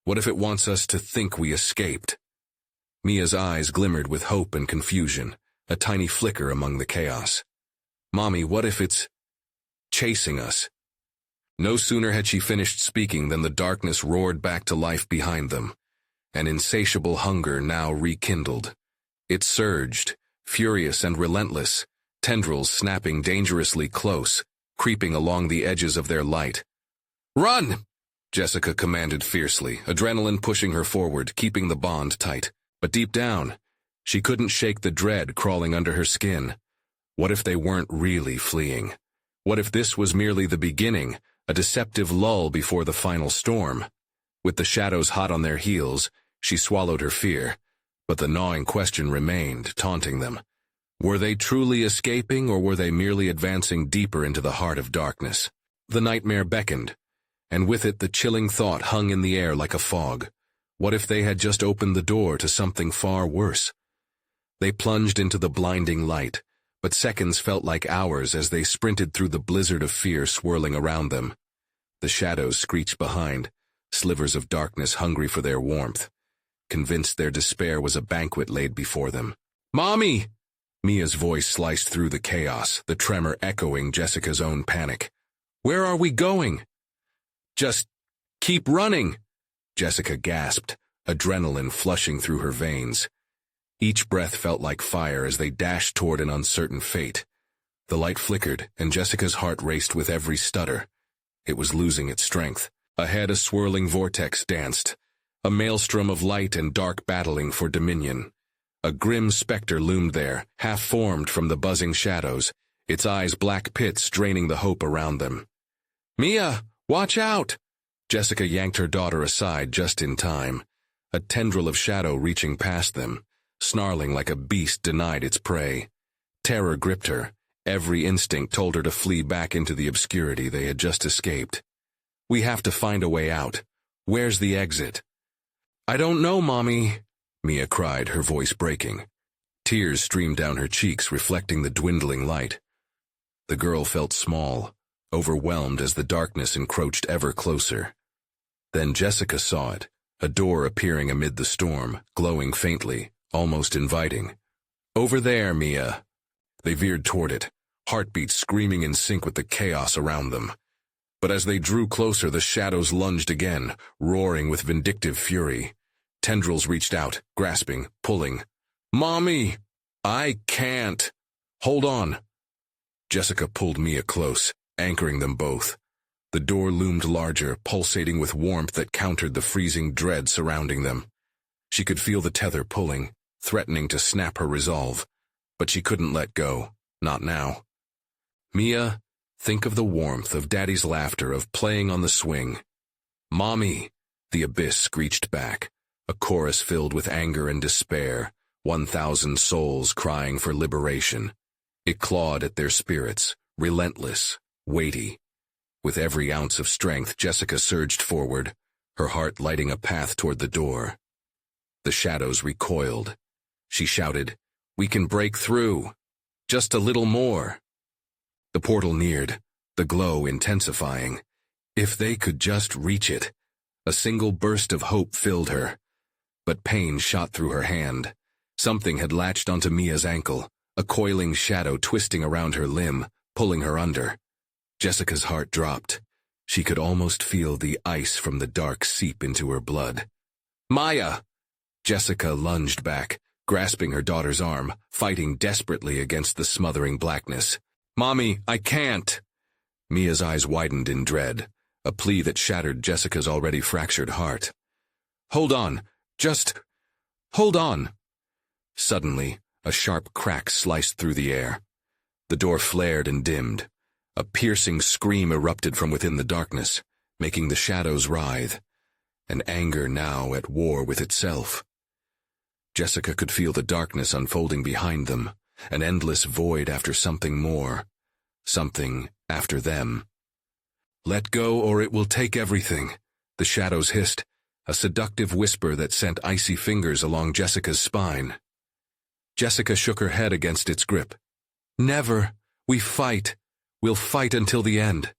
What if it wants us to think we escaped? Mia's eyes glimmered with hope and confusion, a tiny flicker among the chaos. "Mommy, what if it's chasing us?" No sooner had she finished speaking than the darkness roared back to life behind them, an insatiable hunger now rekindled. It surged, furious and relentless, tendrils snapping dangerously close, creeping along the edges of their light. "Run!" Jessica commanded fiercely, adrenaline pushing her forward, keeping the bond tight. But deep down, she couldn't shake the dread crawling under her skin. What if they weren't really fleeing? What if this was merely the beginning, a deceptive lull before the final storm? With the shadows hot on their heels, she swallowed her fear, but the gnawing question remained, taunting them. Were they truly escaping, or were they merely advancing deeper into the heart of darkness? The nightmare beckoned, and with it the chilling thought hung in the air like a fog. What if they had just opened the door to something far worse? They plunged into the blinding light, but seconds felt like hours as they sprinted through the blizzard of fear swirling around them. The shadows screeched behind, slivers of darkness hungry for their warmth, convinced their despair was a banquet laid before them. "Mommy!" Mia's voice sliced through the chaos, the tremor echoing Jessica's own panic. "Where are we going?" "Just keep running," Jessica gasped, adrenaline flushing through her veins. Each breath felt like fire as they dashed toward an uncertain fate. The light flickered, and Jessica's heart raced with every stutter. It was losing its strength. Ahead a swirling vortex danced, a maelstrom of light and dark battling for dominion. A grim specter loomed there, half-formed from the buzzing shadows, its eyes black pits draining the hope around them. "Mia, watch out!" Jessica yanked her daughter aside just in time, a tendril of shadow reaching past them, snarling like a beast denied its prey. Terror gripped her. Every instinct told her to flee back into the obscurity they had just escaped. "We have to find a way out. Where's the exit?" "I don't know, Mommy," Mia cried, her voice breaking. Tears streamed down her cheeks, reflecting the dwindling light. The girl felt small, overwhelmed as the darkness encroached ever closer. Then Jessica saw it, a door appearing amid the storm, glowing faintly, almost inviting. "Over there, Mia." They veered toward it, heartbeats screaming in sync with the chaos around them. But as they drew closer, the shadows lunged again, roaring with vindictive fury. Tendrils reached out, grasping, pulling. "Mommy! I can't! Hold on!" Jessica pulled Mia close, anchoring them both. The door loomed larger, pulsating with warmth that countered the freezing dread surrounding them. She could feel the tether pulling, threatening to snap her resolve. But she couldn't let go, not now. "Mia, think of the warmth of Daddy's laughter, of playing on the swing." "Mommy," the abyss screeched back, a chorus filled with anger and despair, 1,000 souls crying for liberation. It clawed at their spirits, relentless, weighty. With every ounce of strength, Jessica surged forward, her heart lighting a path toward the door. The shadows recoiled. She shouted, "We can break through. Just a little more." The portal neared, the glow intensifying. If they could just reach it. A single burst of hope filled her. But pain shot through her hand. Something had latched onto Mia's ankle, a coiling shadow twisting around her limb, pulling her under. Jessica's heart dropped. She could almost feel the ice from the dark seep into her blood. "Maya!" Jessica lunged back, grasping her daughter's arm, fighting desperately against the smothering blackness. "Mommy, I can't!" Mia's eyes widened in dread, a plea that shattered Jessica's already fractured heart. "Hold on, just hold on." Suddenly, a sharp crack sliced through the air. The door flared and dimmed. A piercing scream erupted from within the darkness, making the shadows writhe, and anger now at war with itself. Jessica could feel the darkness unfolding behind them, an endless void after something more, something after them. "Let go or it will take everything," the shadows hissed, a seductive whisper that sent icy fingers along Jessica's spine. Jessica shook her head against its grip. "Never. We fight. We'll fight until the end."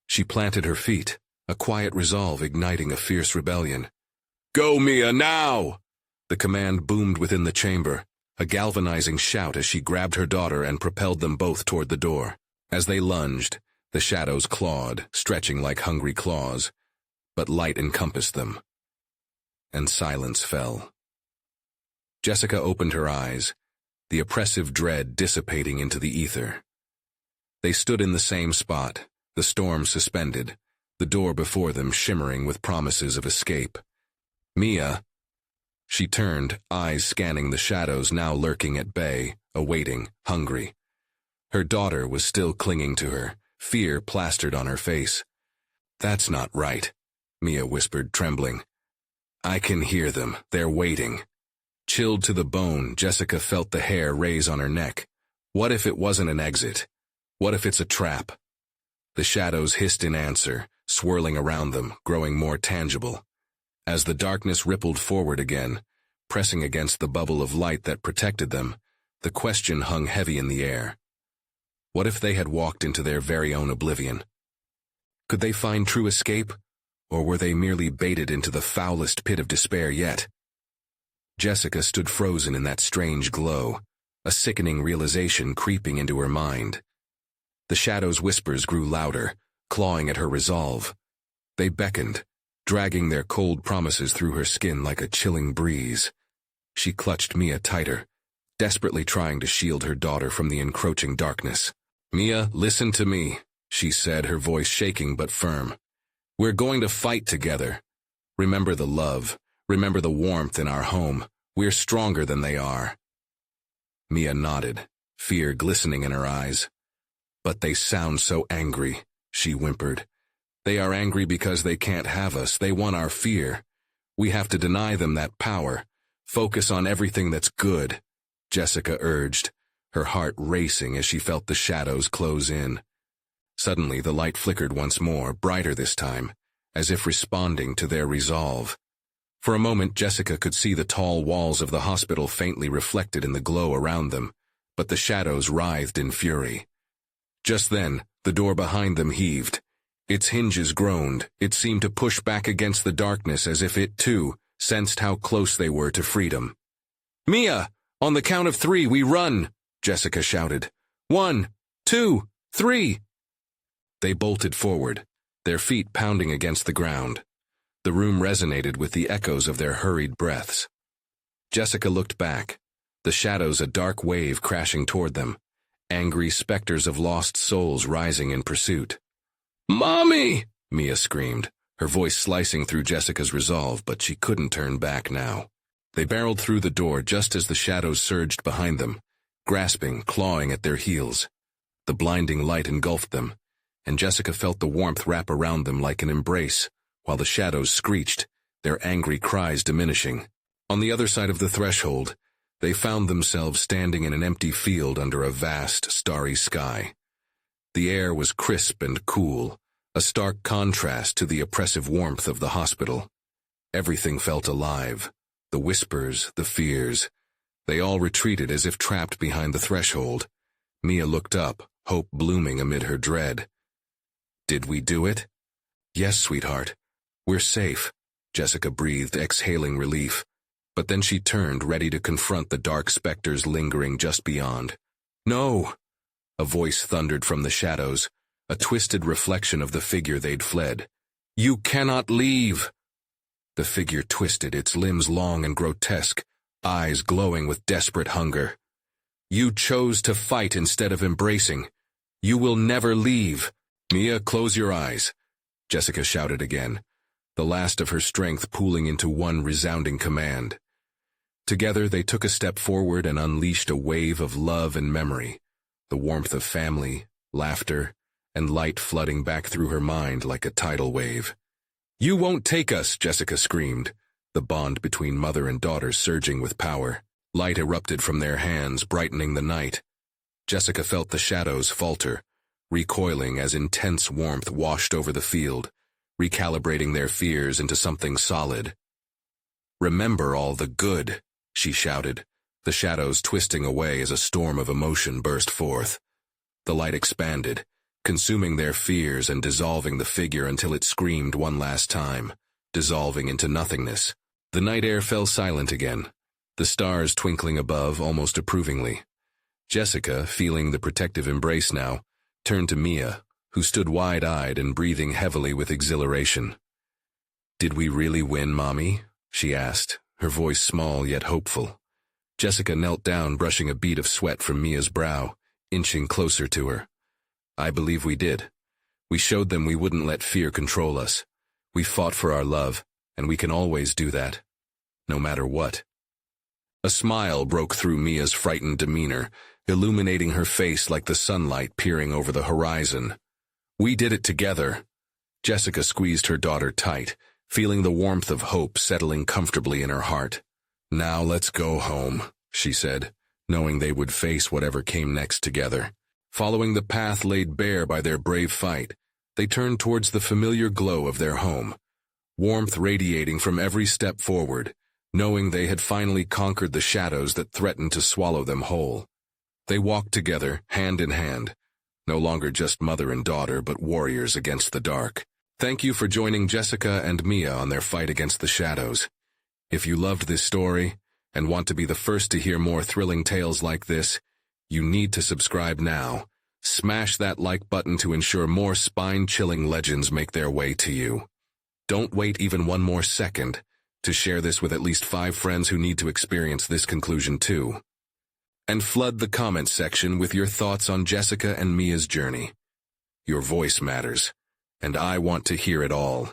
She planted her feet, a quiet resolve igniting a fierce rebellion. "Go, Mia, now!" The command boomed within the chamber, a galvanizing shout as she grabbed her daughter and propelled them both toward the door. As they lunged, the shadows clawed, stretching like hungry claws, but light encompassed them. And silence fell. Jessica opened her eyes, the oppressive dread dissipating into the ether. They stood in the same spot, the storm suspended, the door before them shimmering with promises of escape. "Mia." She turned, eyes scanning the shadows now lurking at bay, awaiting, hungry. Her daughter was still clinging to her, fear plastered on her face. "That's not right," Mia whispered, trembling. "I can hear them. They're waiting." Chilled to the bone, Jessica felt the hair raise on her neck. What if it wasn't an exit? What if it's a trap? The shadows hissed in answer, swirling around them, growing more tangible. As the darkness rippled forward again, pressing against the bubble of light that protected them, the question hung heavy in the air. What if they had walked into their very own oblivion? Could they find true escape, or were they merely baited into the foulest pit of despair yet? Jessica stood frozen in that strange glow, a sickening realization creeping into her mind. The shadows' whispers grew louder, clawing at her resolve. They beckoned, dragging their cold promises through her skin like a chilling breeze. She clutched Mia tighter, desperately trying to shield her daughter from the encroaching darkness. "Mia, listen to me," she said, her voice shaking but firm. "We're going to fight together. Remember the love, remember the warmth in our home. We're stronger than they are." Mia nodded, fear glistening in her eyes. "But they sound so angry," she whimpered. "They are angry because they can't have us. They want our fear. We have to deny them that power. Focus on everything that's good," Jessica urged, her heart racing as she felt the shadows close in. Suddenly the light flickered once more, brighter this time, as if responding to their resolve. For a moment Jessica could see the tall walls of the hospital faintly reflected in the glow around them, but the shadows writhed in fury. Just then, the door behind them heaved. Its hinges groaned. It seemed to push back against the darkness as if it, too, sensed how close they were to freedom. "Mia! On the count of 3, we run!" Jessica shouted. 1, 2, 3! They bolted forward, their feet pounding against the ground. The room resonated with the echoes of their hurried breaths. Jessica looked back, the shadows a dark wave crashing toward them, angry specters of lost souls rising in pursuit. "Mommy!" Mia screamed, her voice slicing through Jessica's resolve, but she couldn't turn back now. They barreled through the door just as the shadows surged behind them, grasping, clawing at their heels. The blinding light engulfed them, and Jessica felt the warmth wrap around them like an embrace, while the shadows screeched, their angry cries diminishing. On the other side of the threshold, they found themselves standing in an empty field under a vast, starry sky. The air was crisp and cool, a stark contrast to the oppressive warmth of the hospital. Everything felt alive. The whispers, the fears. They all retreated as if trapped behind the threshold. Mia looked up, hope blooming amid her dread. "Did we do it?" "Yes, sweetheart. We're safe," Jessica breathed, exhaling relief. But then she turned, ready to confront the dark specters lingering just beyond. "No!" A voice thundered from the shadows, a twisted reflection of the figure they'd fled. "You cannot leave!" The figure twisted, its limbs long and grotesque, eyes glowing with desperate hunger. "You chose to fight instead of embracing. You will never leave." "Mia, close your eyes," Jessica shouted again, the last of her strength pooling into one resounding command. Together they took a step forward and unleashed a wave of love and memory, the warmth of family, laughter, and light flooding back through her mind like a tidal wave. "You won't take us," Jessica screamed, the bond between mother and daughter surging with power. Light erupted from their hands, brightening the night. Jessica felt the shadows falter, recoiling as intense warmth washed over the field, recalibrating their fears into something solid. "Remember all the good," she shouted, the shadows twisting away as a storm of emotion burst forth. The light expanded, consuming their fears and dissolving the figure until it screamed one last time, dissolving into nothingness. The night air fell silent again, the stars twinkling above almost approvingly. Jessica, feeling the protective embrace now, turned to Mia, who stood wide-eyed and breathing heavily with exhilaration. "Did we really win, Mommy?" she asked, her voice small yet hopeful. Jessica knelt down, brushing a bead of sweat from Mia's brow, inching closer to her. "I believe we did. We showed them we wouldn't let fear control us. We fought for our love, and we can always do that, no matter what." A smile broke through Mia's frightened demeanor, illuminating her face like the sunlight peering over the horizon. "We did it together." Jessica squeezed her daughter tight, feeling the warmth of hope settling comfortably in her heart. "Now let's go home," she said, knowing they would face whatever came next together. Following the path laid bare by their brave fight, they turned towards the familiar glow of their home, warmth radiating from every step forward, knowing they had finally conquered the shadows that threatened to swallow them whole. They walked together, hand in hand, no longer just mother and daughter, but warriors against the dark. Thank you for joining Jessica and Mia on their fight against the shadows. If you loved this story and want to be the first to hear more thrilling tales like this, you need to subscribe now. Smash that like button to ensure more spine-chilling legends make their way to you. Don't wait even one more second to share this with at least 5 friends who need to experience this conclusion too. And flood the comments section with your thoughts on Jessica and Mia's journey. Your voice matters, and I want to hear it all.